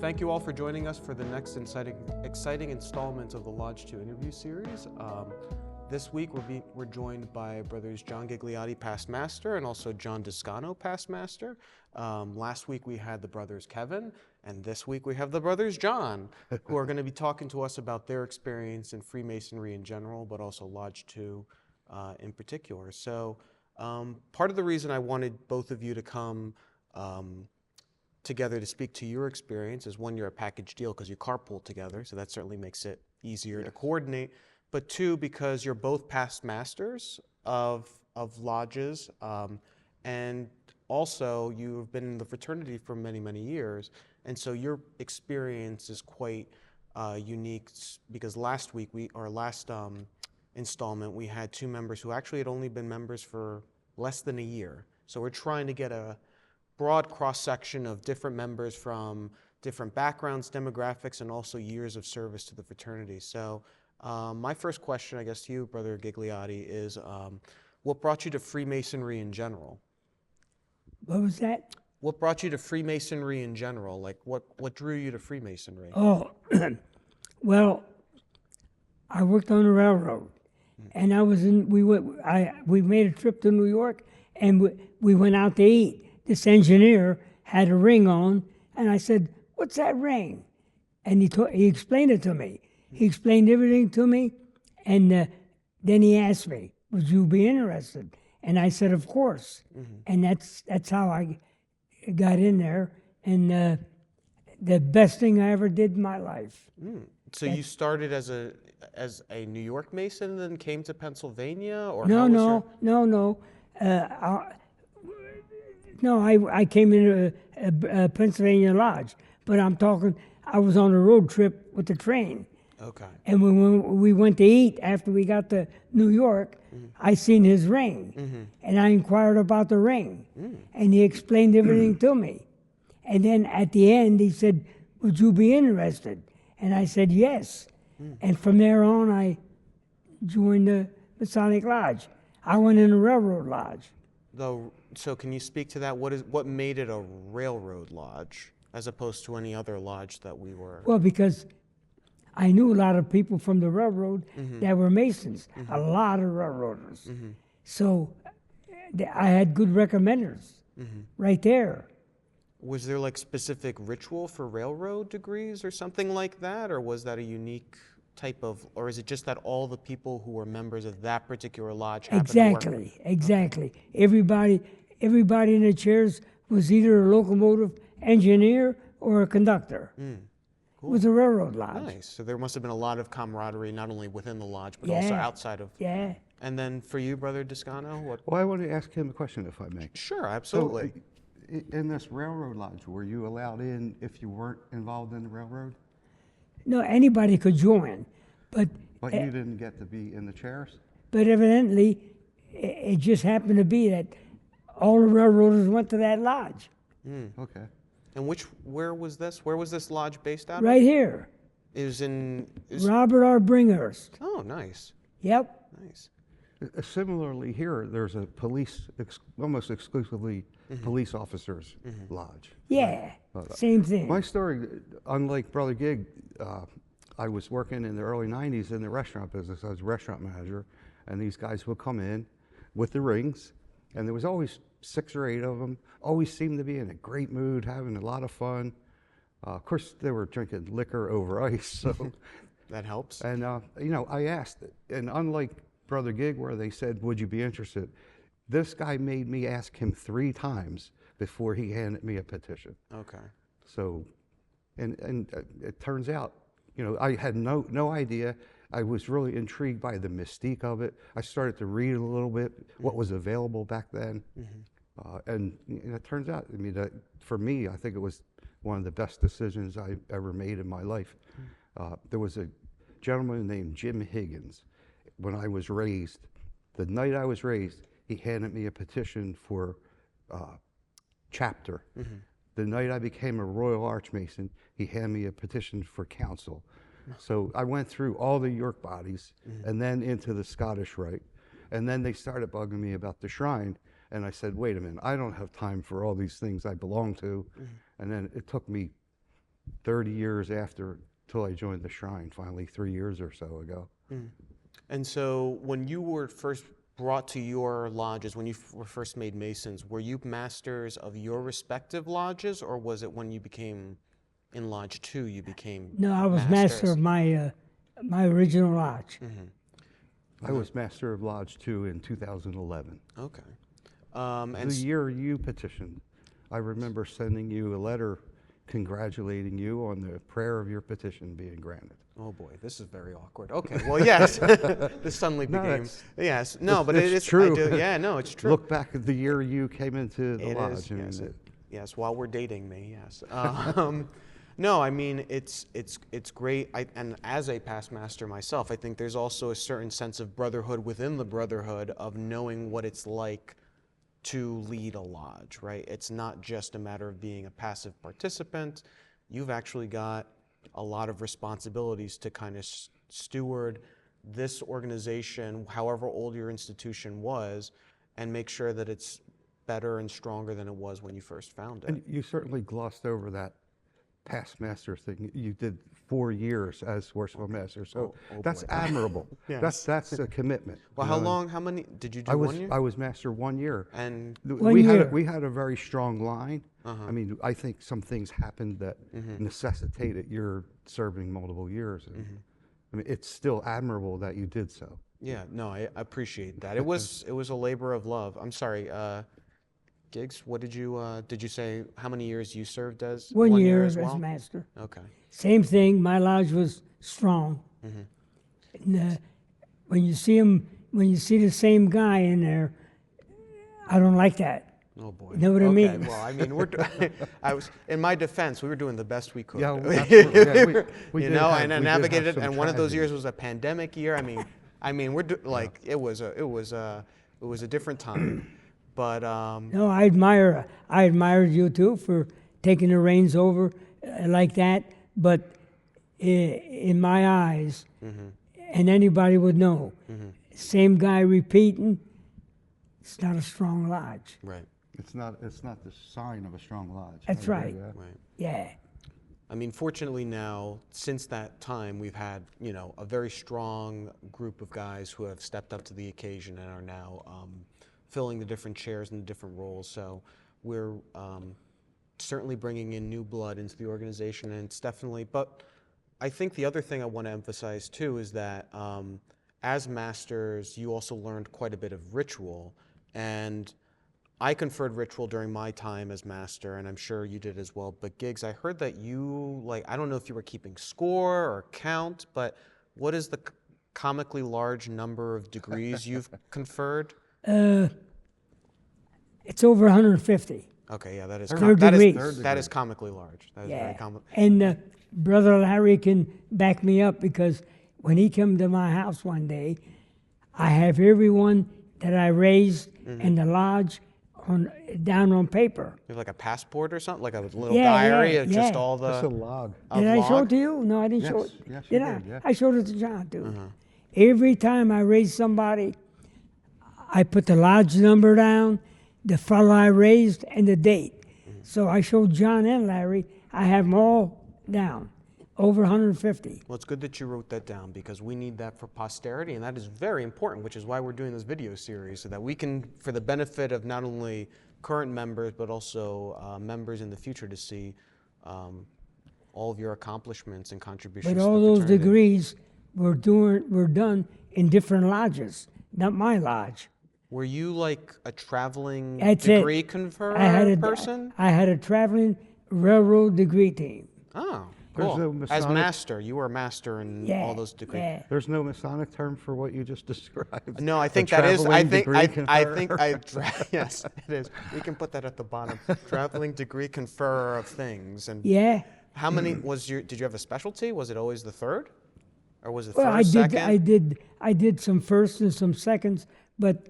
Thank you all for joining us for the next exciting installment of the Lodge 2 interview series. This week we're joined by brothers John Gigliotti, past master, and also John Descano, past master. Last week we had the brothers Kevin, and this week we have the brothers John, who are going to be talking to us about their experience in Freemasonry in general, but also Lodge 2 in particular. So part of the reason I wanted both of you to come together to speak to your experience is, one, you're a package deal because you carpool together, so that certainly makes it easier to coordinate. But two, because you're both past masters of lodges, and also you've been in the fraternity for many, many years, and so your experience is quite unique. Because last week, last installment, we had two members who actually had only been members for less than a year. So we're trying to get a broad cross-section of different members from different backgrounds, demographics, and also years of service to the fraternity. So my first question, I guess, to you, Brother Gigliotti, is what brought you to Freemasonry in general? What was that? What brought you to Freemasonry in general? Like, what drew you to Freemasonry? Oh, well, I worked on the railroad, and we made a trip to New York, and we went out to eat. This engineer had a ring on, and I said, "What's that ring?" And he explained it to me. He explained everything to me, and then he asked me, "Would you be interested?" And I said, "Of course." And that's how I got in there, and the best thing I ever did in my life. So you started as a New York Mason, and then came to Pennsylvania, or No. I came in a Pennsylvania lodge, but I'm talking, I was on a road trip with the train. Okay. And when we went to eat after we got to New York, I seen his ring, and I inquired about the ring, and he explained everything to me. And then at the end, he said, "Would you be interested?" And I said, "Yes." And from there on, I joined the Masonic Lodge. I went in a railroad lodge. So can you speak to that? What made it a railroad lodge as opposed to any other lodge that we were? Well, because I knew a lot of people from the railroad that were Masons, a lot of railroaders. So I had good recommenders right there. Was there like specific ritual for railroad degrees or something like that? Or was that a unique type of, or is it just that all the people who were members of that particular lodge happened to work? Exactly. Everybody in the chairs was either a locomotive engineer or a conductor. Cool. It was a railroad lodge. Nice. So there must have been a lot of camaraderie, not only within the lodge, but also outside of. Yeah. And then for you, Brother Descano, what? Well, I want to ask him a question, if I may. Sure, absolutely. So, in this railroad lodge, were you allowed in if you weren't involved in the railroad? No, anybody could join, but you didn't get to be in the chairs? But evidently, it just happened to be that all the railroaders went to that lodge. Okay. And where was this? Where was this lodge based out of? Right here. Robert R. Bringhurst. Oh, nice. Yep. Nice. Similarly here, there's a almost exclusively police officers lodge. Yeah, same thing. My story, unlike Brother Gig, I was working in the early 90s in the restaurant business. I was a restaurant manager, and these guys would come in with the rings, and there was always 6 or 8 of them, always seemed to be in a great mood, having a lot of fun. Of course, they were drinking liquor over ice, so. That helps. And, I asked, and unlike Brother Gig, where they said, "Would you be interested?" This guy made me ask him 3 times before he handed me a petition. Okay. So, and it turns out, I had no idea. I was really intrigued by the mystique of it. I started to read a little bit what was available back then. And it turns out, that for me, I think it was one of the best decisions I ever made in my life. There was a gentleman named Jim Higgins. When I was raised, the night I was raised, he handed me a petition for chapter. The night I became a Royal Archmason, he handed me a petition for council. So I went through all the York bodies and then into the Scottish Rite. And then they started bugging me about the shrine. And I said, wait a minute, I don't have time for all these things I belong to. And then it took me 30 years after, till I joined the Shrine, finally 3 years or so ago. And so when you were first brought to your lodges, when you were first made Masons, were you masters of your respective lodges, or was it when you became in Lodge 2 you became No, I was master of my my original lodge. I was Master of Lodge 2 in 2011. Okay. The year you petitioned, I remember sending you a letter congratulating you on the prayer of your petition being granted. Oh boy, this is very awkward. Okay, well, yes, this suddenly No, became, it's- yes, no, but it's it is true. I do, yeah, no, it's true. Look back at the year you came into the It lodge. is, I mean, yes, yes, while we're dating me, yes. No, I mean, it's great, and as a past master myself, I think there's also a certain sense of brotherhood within the brotherhood of knowing what it's like to lead a lodge, right? It's not just a matter of being a passive participant. You've actually got a lot of responsibilities to kind of steward this organization, however old your institution was, and make sure that it's better and stronger than it was when you first found it. and you certainly glossed over that past master thing. You did 4 years as Worshipful Master, so oh that's boy. admirable. Yes. That's a commitment. Well, you how know, and long, how many, did you do I was 1 year? I was Master 1 year. And, We had a very strong line. I mean, I think some things happened that necessitated your serving multiple years. And, I mean, it's still admirable that you did so. yeah, no, I appreciate that. It was a labor of love. I'm sorry, Giggs, what did you say, how many years you served as? 1 year as as well? master. Okay. Same thing. My lodge was strong. And, when you see the same guy in there, I don't like that. Oh boy. You know what I Okay, mean? well, I mean, I was, in my defense, we were doing the best we could. Yeah, absolutely. Yeah, we You did know, have- and I we did navigated have it, some and one of those years tragedies. was a pandemic year. I mean, like, it was a different time. But, No, I admired you too for taking the reins over like that. But in my eyes, and anybody would know, same guy repeating, it's not a strong lodge. right, It's not the sign of a strong lodge. That's I agree right. with that. right. Yeah. I mean, fortunately now, since that time, we've had, you know, a very strong group of guys who have stepped up to the occasion and are now filling the different chairs and the different roles. So we're certainly bringing in new blood into the organization, and it's definitely, but I think the other thing I want to emphasize too is that as masters, you also learned quite a bit of ritual, and I conferred ritual during my time as master, and I'm sure you did as well. But Giggs, I heard that you, like, I don't know if you were keeping score or count, but what is the comically large number of degrees you've conferred? It's over 150. Okay, yeah, that is Third that degrees. is that is comically large. That is very Yeah. comic. And Brother Larry can back me up because when he came to my house one day, I have everyone that I raised in the lodge down on paper. You have like a passport or something, like a little Yeah, diary yeah, of just yeah. all That's a the. log. of Did I show log? it to you? No, I didn't show Yes, it. yes, you I? did, yeah. I showed it to John too. Every time I raised somebody, I put the lodge number down, the fellow I raised, and the date. So I showed John and Larry. I have them all down, over 150. Well, it's good that you wrote that down because we need that for posterity, and that is very important, which is why we're doing this video series, so that we can, for the benefit of not only current members, but also members in the future to see all of your accomplishments and contributions But to all the those fraternity. degrees were done in different lodges, not my lodge. Were you like a traveling That's it. degree conferrer person? I had a traveling railroad degree team. Oh, There's cool. no As Masonic- master, you were a master in Yeah, all those degrees. yeah. There's no Masonic term for what you just described. No, I A think that is. I traveling think. degree conferrer. Yes, it is. We can put that at the bottom. Traveling degree conferrer of things. And Yeah. how many was your? Did you have a specialty? Was it always the third, or was it Well, first, second? I did some firsts and some seconds, but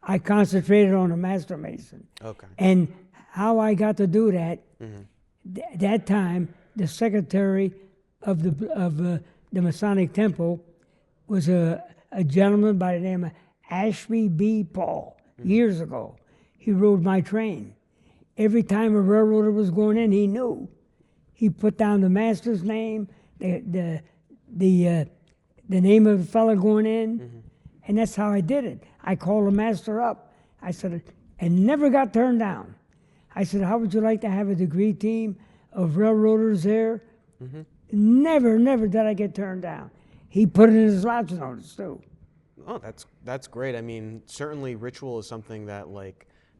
I concentrated on a master mason. Okay. And how I got to do that, that time, the secretary of the Masonic Temple was a gentleman by the name of Ashby B. Paul, years ago. He rode my train. Every time a railroader was going in, he knew. he put down the master's name, the name of the fellow going in, and that's how I did it. I called the master up. I said, and never got turned down. I said, how would you like to have a degree team of railroaders there? Never did I get turned down. He put it in his lodge notice too. Oh, that's great. I mean, certainly ritual is something that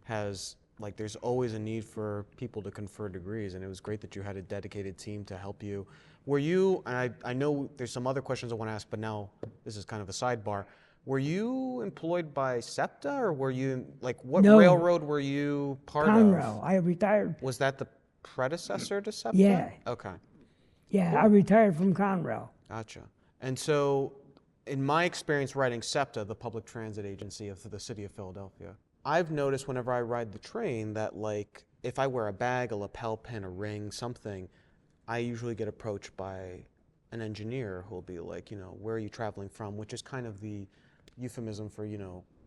has there's always a need for people to confer degrees, and it was great that you had a dedicated team to help you. Were you, and I know there's some other questions I want to ask, but now this is kind of a sidebar. Were you employed by SEPTA, or were you, what No. railroad were you part of? Conrail. I retired. Was that the predecessor to SEPTA? Yeah. Okay. Yeah, I retired from Conrail. Gotcha. And so, in my experience writing SEPTA, the public transit agency of the city of Philadelphia, I've noticed whenever I ride the train that if I wear a bag, a lapel pin, a ring, something, I usually get approached by an engineer who will be like, where are you traveling from? Which is kind of the euphemism for,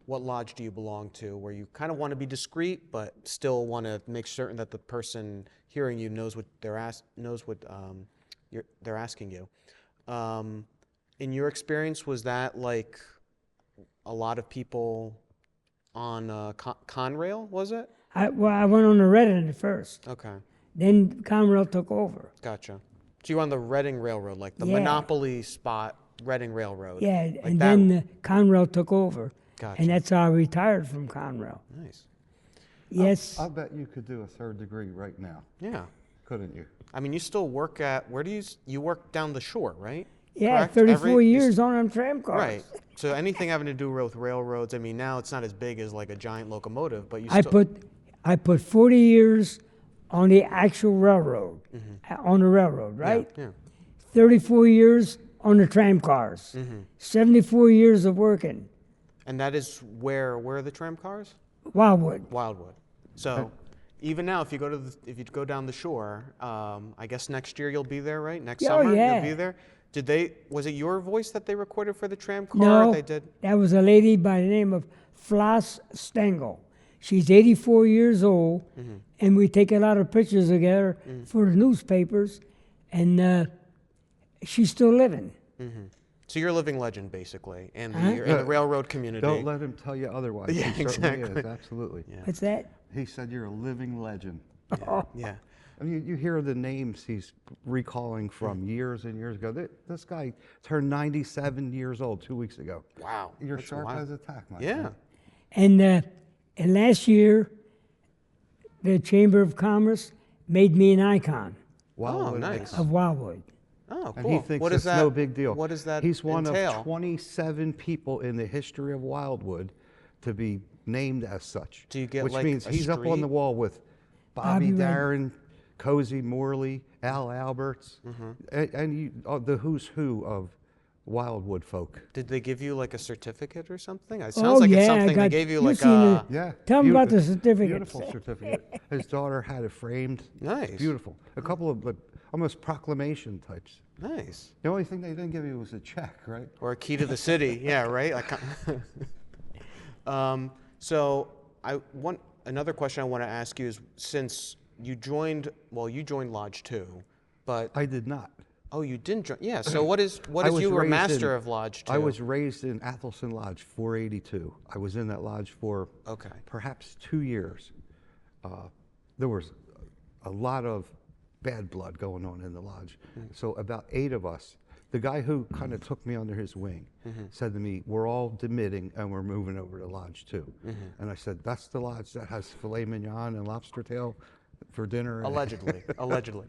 what lodge do you belong to? Where you kind of want to be discreet, but still want to make certain that the person hearing you knows what they're they're asking you. In your experience, was that a lot of people on Conrail, was it? I went on the Redding at first. Okay, Then Conrail took over. gotcha. So you were on the Reading Railroad, the Yeah. monopoly spot, Reading Railroad. Yeah, Like and that. then Conrail took over. Gotcha. And that's how I retired from Conrail. Nice. Yes. I bet you could do a third degree right now, Yeah. couldn't you? I mean, you still work where do you work down the shore, right? Yeah, Correct? 34 you years on them tram cars. Right. So anything having to do with railroads, I mean, now it's not as big as a giant locomotive, but you I still... I put 40 years on the actual railroad, on the railroad, right? Yeah. 34 years on the tram cars. 74 years of working. And that is where are the tram cars? Wildwood. Wildwood. So even now, if you go down the shore, I guess next year you'll be there, right? Next Oh, summer yeah. you'll be there. Was it your voice that they recorded for the tram car? No, They did. that was a lady by the name of Floss Stengel. She's 84 years old, and we take a lot of pictures together for the newspapers, and she's still living. So you're a living legend, basically, in the railroad community. Don't let him tell you otherwise. Yeah, He certainly exactly. is, absolutely. Yeah. What's that? He said you're a living legend. Yeah. I mean, you hear the names he's recalling from years and years ago. This guy turned 97 years old 2 weeks ago. Wow. You're That's sharp wild. as a tack, my Yeah. friend. And last year, the Chamber of Commerce made me an icon Wildwood nice. X. of Wildwood. Oh, cool. And he thinks What it's is that? no big deal. What does that He's one entail? of 27 people in the history of Wildwood to be named as such. Do you get, which like, means a he's up on street? the wall with Bobby Bobby Red- Darin, Cozy Morley, Al Alberts, and the who's who of Wildwood folk. Did they give you a certificate or something? It Oh, sounds like it's yeah, I something they got- gave you you seen it. Yeah. Tell 'em about beautiful- the certificate. Beautiful certificate. His daughter had it framed. Nice. Beautiful. A couple of almost proclamation types. Nice. The only thing they didn't give you was a check, right? Or a key to the city. Yeah, right? So another question I want to ask you is, since you joined Lodge 2, but... I did not. Oh, you didn't join... Yeah, so what is I was you were raised master in- of Lodge 2? I was raised in Athelson Lodge 482. I was in that lodge for Okay. perhaps 2 years. There was a lot of bad blood going on in the lodge. So about 8 of us, the guy who kind of took me under his wing said to me, we're all demitting and we're moving over to Lodge 2. And I said, that's the lodge that has filet mignon and lobster tail for dinner. Allegedly. Allegedly.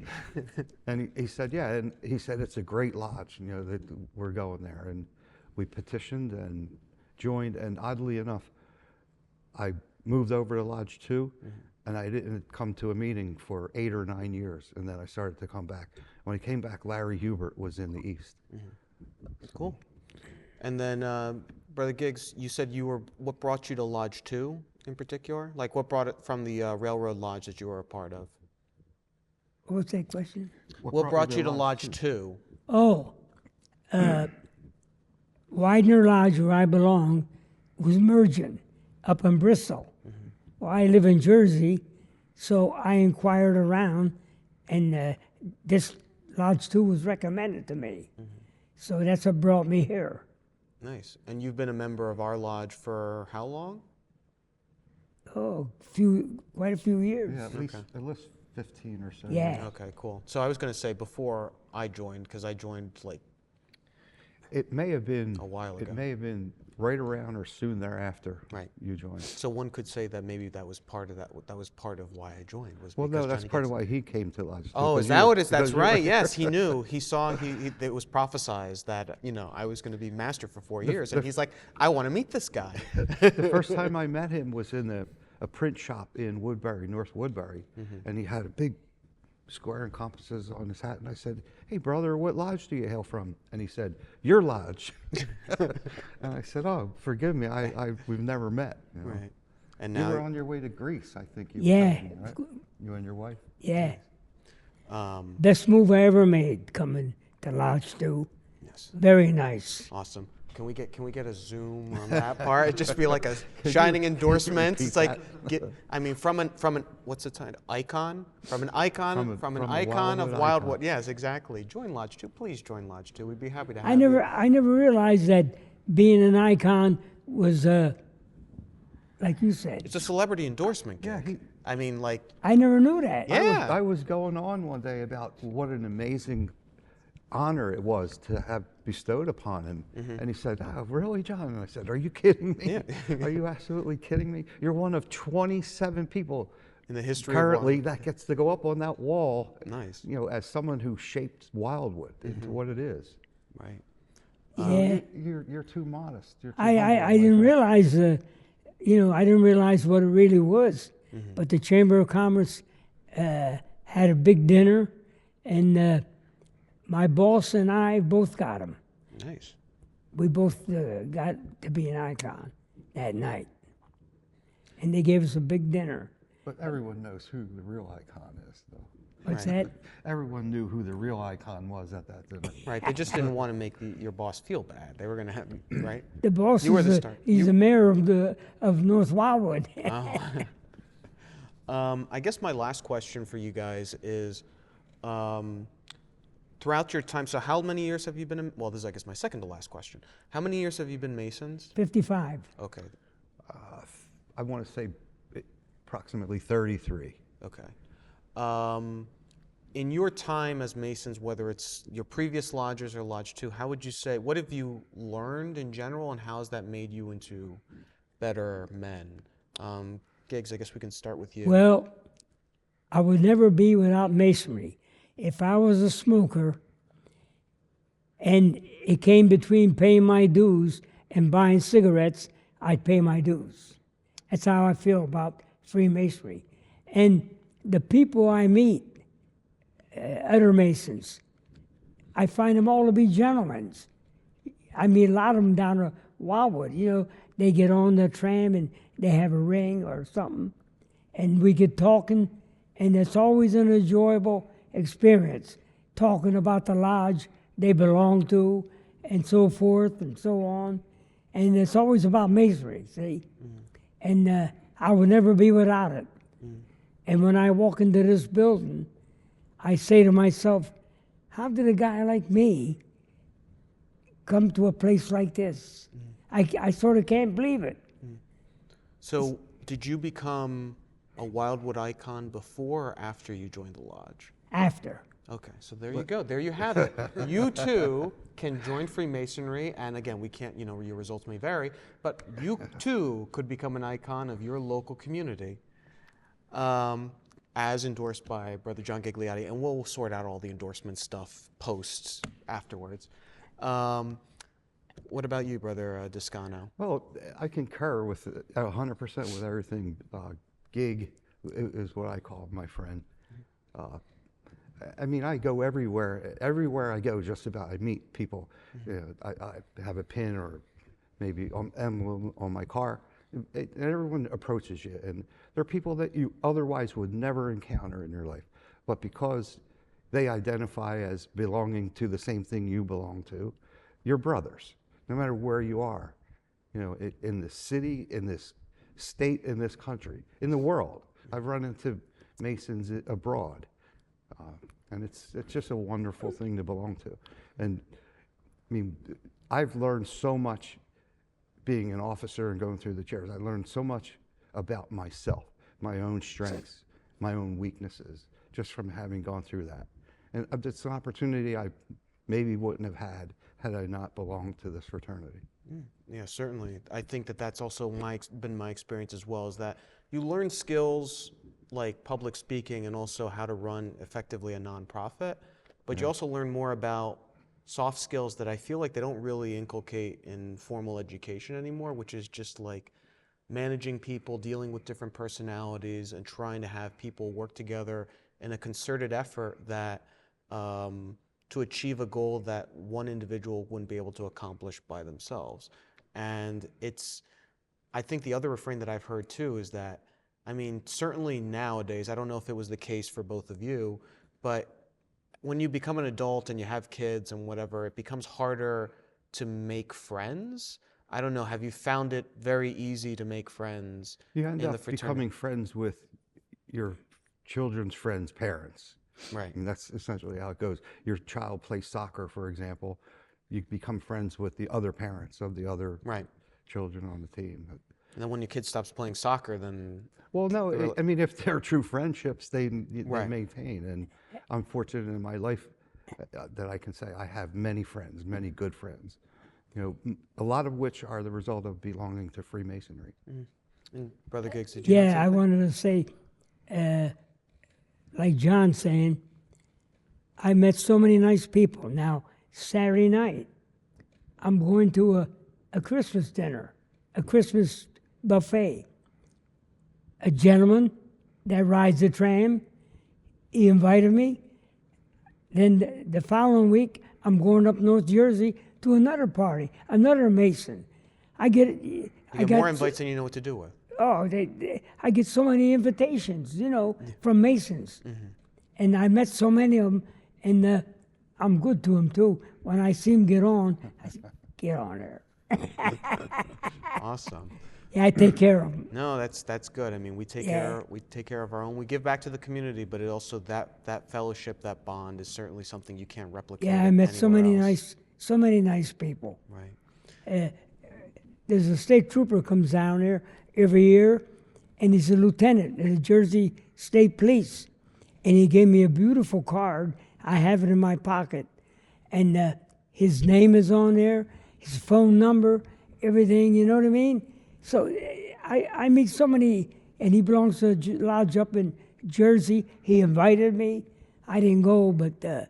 And he said, yeah, and he said, it's a great lodge, that we're going there. And we petitioned and joined, and oddly enough, I moved over to Lodge 2, and I didn't come to a meeting for 8 or 9 years, and then I started to come back. When I came back, Larry Hubert was in the East. Cool. And then, Brother Giggs, you said what brought you to Lodge 2 in particular? What brought it from the railroad lodge that you were a part of? What's that question? What brought you to Lodge 2? Oh, Widener Lodge, where I belong, was merging up in Bristol. Well, I live in Jersey, so I inquired around, and this Lodge 2 was recommended to me. So that's what brought me here. Nice. And you've been a member of our lodge for how long? Oh, quite a few years. Yeah, at least 15 or so. Yeah. Okay, cool. So I was going to say before I joined, because I joined like It may have been a while ago. It may have been right around or soon thereafter Right. you joined. So one could say that maybe that was part of that. That was part of why I joined. Was Well, because no, that's Johnny part of gets- why he came to Lodge 2. Oh, 'cause is you that were- what it is? That's because you were right. here. Yes, he knew. He saw. It was prophesized that I was going to be master for 4 years, and he's like, I want to meet this guy. The first time I met him was in a print shop in Woodbury, North Woodbury, and he had a big square and compasses on his hat, and I said, "Hey, brother, what lodge do you hail from?" And he said, "Your lodge." And I said, "Oh, forgive me, we've never met." You know? Right. And You now, were on your way to Greece, I think. You were Yeah. telling me, right? You and your wife. Yeah. um, Best move I ever made coming to Lodge 2. yes, Very nice. awesome. Can we get a zoom on that part? It'd just be like a shining endorsement. It's like from an what's the title? Icon? From an icon From a icon of Wildwood Wildwood. icon. Yes, exactly. Join Lodge 2. Please join Lodge 2. We'd be happy to have I you. never realized that being an icon was, like you said. It's a celebrity endorsement gig. Yeah, I mean, like, I never knew that. Yeah. I was going on one day about what an amazing honor it was to have bestowed upon him. And he said, "Oh, really, John?" And I said, "Are you kidding me? Are you absolutely kidding me? You're one of 27 people in the history currently of that gets to go up on that wall, Nice. as someone who shaped Wildwood into what it is." Right. Yeah. You're too modest. You're too I humble, didn't my realize, I didn't realize what it really was. But the Chamber of Commerce had a big dinner, and my boss and I both got them. Nice. We both got to be an icon that night. And they gave us a big dinner. But everyone knows who the real icon is, though. What's Right. that? Everyone knew who the real icon was at that dinner. Right. They just didn't want to make your boss feel bad. They were going to have, right? The boss You were is the star. he's the mayor of North Wildwood. I guess my last question for you guys is, throughout your time, so how many years have you been, well, this is, I guess, my second to last question. How many years have you been Masons? 55. Okay. I want to say approximately 33. Okay. In your time as Masons, whether it's your previous lodges or Lodge 2, how would you say, what have you learned in general, and how has that made you into better men? Giggs, I guess we can start with you. Well, I would never be without Masonry. If I was a smoker and it came between paying my dues and buying cigarettes, I'd pay my dues. That's how I feel about Freemasonry. And the people I meet, other Masons, I find them all to be gentlemen. I meet a lot of them down to Wildwood. They get on the tram and they have a ring or something, and we get talking, and it's always an enjoyable experience, talking about the lodge they belong to, and so forth and so on. And it's always about Masonry, see? And I would never be without it. And when I walk into this building, I say to myself, how did a guy like me come to a place like this? I sort of can't believe it. So, did you become a Wildwood icon before or after you joined the lodge? After. Okay, so there you go. There you have it. You too can join Freemasonry, and again, we can't, your results may vary, but you too could become an icon of your local community, as endorsed by Brother John Gigliotti, and we'll sort out all the endorsement stuff posts afterwards. What about you, Brother Descano? Well, I concur with 100% with everything. Gig is what I call my friend. I mean, I go everywhere. Everywhere I go, just about, I meet people. I have a pin or maybe emblem on my car. And everyone approaches you, and they're people that you otherwise would never encounter in your life. But because they identify as belonging to the same thing you belong to, you're brothers, no matter where you are. In the city, in this state, in this country, in the world. I've run into Masons abroad. and it's just a wonderful thing to belong to. And I mean, I've learned so much being an officer and going through the chairs. I learned so much about myself, my own strengths, my own weaknesses, just from having gone through that. And it's an opportunity I maybe wouldn't have had I not belonged to this fraternity. Yeah, certainly. I think that that's also been my experience as well, is that you learn skills like public speaking and also how to run effectively a nonprofit, but you also learn more about soft skills that I feel like they don't really inculcate in formal education anymore, which is just like managing people, dealing with different personalities, and trying to have people work together in a concerted effort that to achieve a goal that one individual wouldn't be able to accomplish by themselves. And I think the other refrain that I've heard too is that, I mean, certainly nowadays, I don't know if it was the case for both of you, but when you become an adult and you have kids and whatever, it becomes harder to make friends. I don't know, have you found it very easy to make friends You end in the up fraternity? becoming friends with your children's friends' parents. Right. I mean, that's essentially how it goes. Your child plays soccer, for example. You become friends with the other parents of the other Right. children on the team. And then when your kid stops playing soccer, then Well, no, I mean, if they're true friendships, they Right. maintain. And I'm fortunate in my life that I can say I have many friends, many good friends. You know, a lot of which are the result of belonging to Freemasonry. And Brother Giggs, did you have Yeah, I something? wanted to say, like John saying, I met so many nice people. Now, Saturday night, I'm going to a Christmas dinner, a Christmas buffet. A gentleman that rides the tram, he invited me. Then the following week, I'm going up North Jersey to another party, another Mason. I get You get more invites than you know what to do with. Oh, I get so many invitations, you know, from Masons. And I met so many of them, and I'm good to them too. When I see them get on, I say, get on there. Awesome. Yeah, I take care of them. No, that's good. I mean, we take Yeah. care of our own. We give back to the community, but it also that fellowship, that bond is certainly something you can't replicate. Yeah, I met so anywhere many else. nice people. Right. There's a state trooper comes down there every year, and he's a lieutenant in the Jersey State Police. And he gave me a beautiful card. I have it in my pocket. And his name is on there, his phone number, everything, you know what I mean? So I meet so many, and he belongs to a lodge up in Jersey. He invited me. I didn't go, but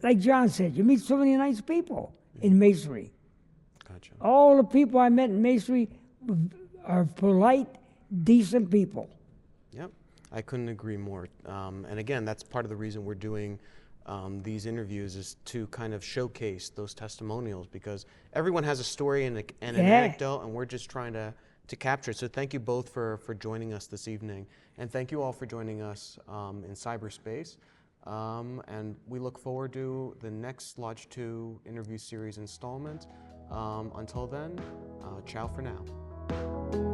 like John said, you meet so many nice people in Masonry. Gotcha. All the people I met in Masonry are polite, decent people. Yep, I couldn't agree more. And again, that's part of the reason we're doing these interviews, is to kind of showcase those testimonials, because everyone has a story and an anecdote, and we're just trying to capture it. So thank you both for joining us this evening, and thank you all for joining us in cyberspace. And we look forward to the next Lodge 2 interview series installment. Until then, ciao for now.